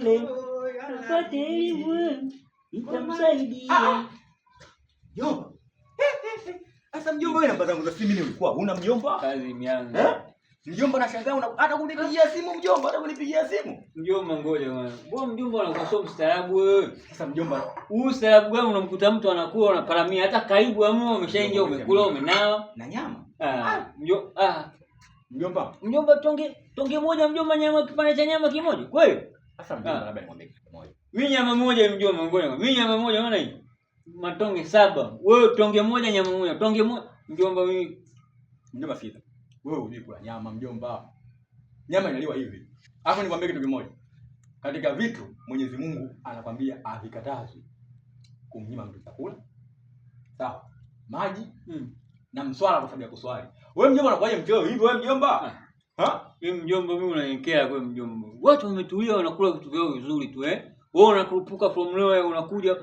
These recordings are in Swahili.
apate elimu itamsaidia. Mjomba. Sasa mjomba, wewe namba zangu za simu ni ulikuwa una mjomba? Kazi miangu. Mjomba nashangaa hata kunipigia simu mjomba, hata kunipigia simu. Mjomba ngoja bwana. Mbona mjomba anakuwa mstaarabu wewe? Sasa mjomba, ustaarabu gani unamkuta mtu anakula unaparamia hata karibu amua umeshaingia umekula umenao na nyama. Mjomba tonge moja mjomba, nyama kipande cha nyama kimoja. Kweli? Sasa mjomba labda nikwambie kitu kimoja. Mimi nyama moja mjomba, ngoja. Mimi nyama moja unaona hii? Matonge 7. Wewe tonge moja nyama moja. Tonge moja mjomba mimi. Mjomba sikiza. Wewe hujui kula nyama mjomba. Nyama inaliwa hivi. Hapo nikwambie kitu kimoja. Katika vitu Mwenyezi Mungu anakwambia avikatazi kumnyima mtu chakula. Sawa. Maji na mswala kwa sababu ya kuswali. Wewe mjomba unakuwaje mcheo hivi wewe mjomba? Mimi mjomba mimi unanikea kwa mjomba. Watu wametulia wanakula vitu vyao vizuri tu Wewe unakurupuka from nowhere unakuja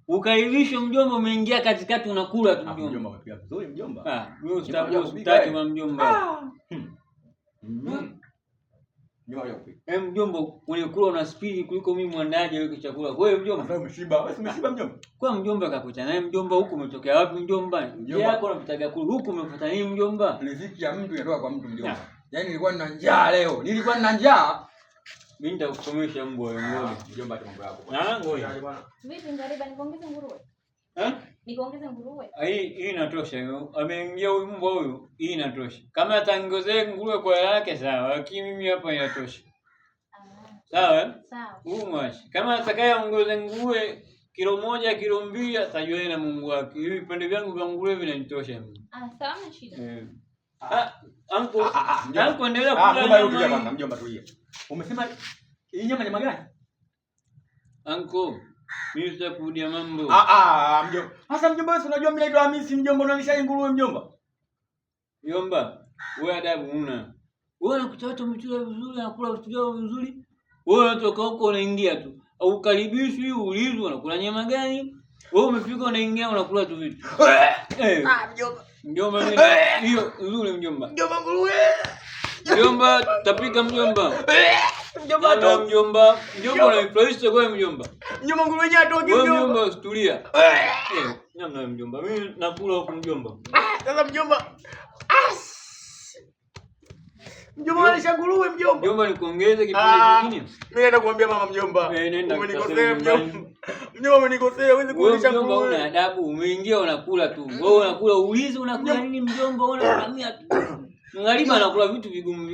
ukaribisha mjomba, umeingia katikati unakula tu mjomba. Mjomba umepiga vizuri mjomba. Mimi usitaki mjomba. Mjomba unakula una speed kuliko mimi mwandaje wewe chakula. Wewe mjomba. Sasa umeshiba. Wewe umeshiba mjomba. Kwa mjomba akakucha naye mjomba, huko umetokea wapi mjomba? Njia yako unapitaga kule, huko umefuata nini mjomba? Riziki ya mtu inatoka kwa mtu mjomba. Yaani nilikuwa nina njaa leo. Nilikuwa nina njaa. Mimi nitakusomesha mbwa wewe. Mjomba ati mambo yako. Ngoja. Vipi ngariba nikuongeze nguruwe? Nikuongeze nguruwe? Hii inatosha. Ameingia huyu mbwa huyu. Hii inatosha. Kama ataongezea nguruwe kwa yake sawa, lakini mimi hapa inatosha. Sawa? Sawa. Mwashi. Kama atakayeongeza nguruwe kilo 1, kilo 2 atajua na Mungu wake. Hivi vipande vyangu vya nguruwe vinanitosha mimi. Sawa na shida. Anko endelea kula. Mjomba tulia. Umesema hii nyama gani? Anko, mimi sitakurudia mambo. Mjomba. Sasa mjomba wewe unajua mimi naitwa Hamisi mjomba, unalisha nguruwe mjomba. Mjomba, wewe adabu huna. Wewe unakuta watu wamechula vizuri, anakula vitu vyao vizuri. Wewe unatoka huko unaingia tu. Au karibishwi ulizwe unakula nyama gani? Wewe umefika unaingia unakula tu vitu. Mjomba. Mjomba mimi hiyo nzuri mjomba. Mjomba nguruwe. Mjomba tapika mjomba. Mjomba unaifurahisha kwa mjomba. Mjomba nguruwe yenyewe atoki mjomba. Mjomba usitulia. Nyama mjomba. Mimi nakula huko mjomba. Sasa mjomba. Mjomba alisha nguruwe mjomba. Mjomba nikuongeze kipande kingine. Mimi naenda kuambia mama mjomba. Umenikosea mjomba. Mjomba umenikosea, huwezi kulisha nguruwe. Mjomba una adabu, umeingia unakula tu. Wewe unakula ulizi unakula nini mjomba? Unafahamia tu. Ngaliba anakula vitu vigumu.